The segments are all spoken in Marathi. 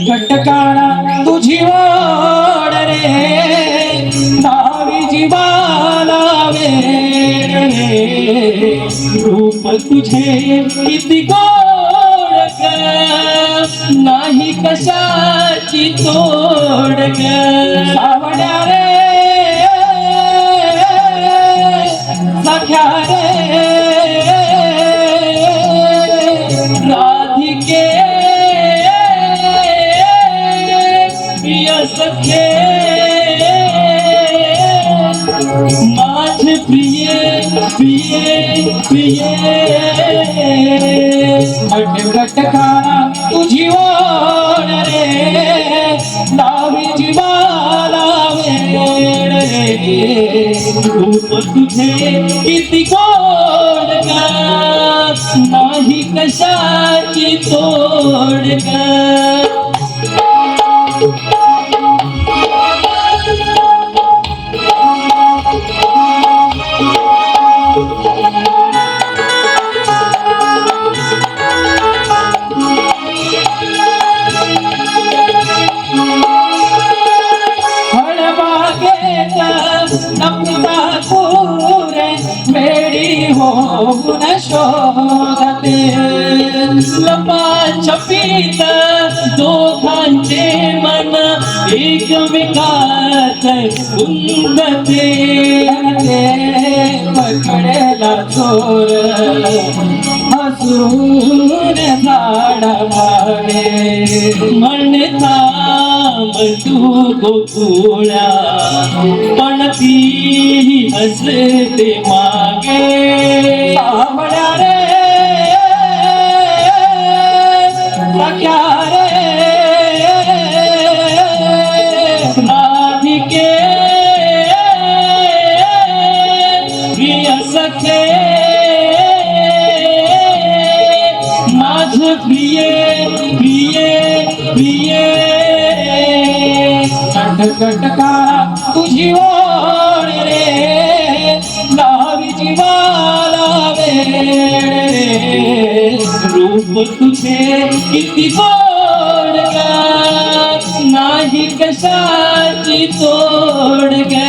कटकाळा तुझी ओढ रे नावी जीवाला वेड रे रूप तुझे किती गोड ग नाही कशाची तोड ग सावड्या रे सख्या रे राधिके प्रिय सखे माझे प्रिय प्रिय प्रिय कटकाळा तुझी ओढ रे नावी जीवाला वेड रे रूप तुझे किती गोड ग नाही कशाची तोड ग मेरी हो गुण शोधते लपाछपीत दोघांचे मन एकमेकात गुंतते पकडेला चोर हसून झाड भाडे म्हणता तू गोकुळा पण ती हसते मागे सावड्या रे सख्या रे राधिके प्रिय सखे माझ प्रिय प्रिय प्रिय कटकाळा तुझी ओढ रे नावी जीवाला वेड रे रूप तुझे किती गोड ग नाही कशाची तोड ग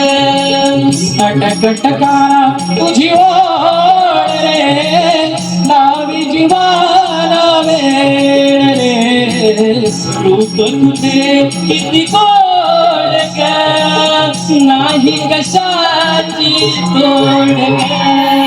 कटकाळा तुझी ओढ रे नावी जीवाला वेड रे रूप तुझे किती गोड ग नाही कशाची तोड ग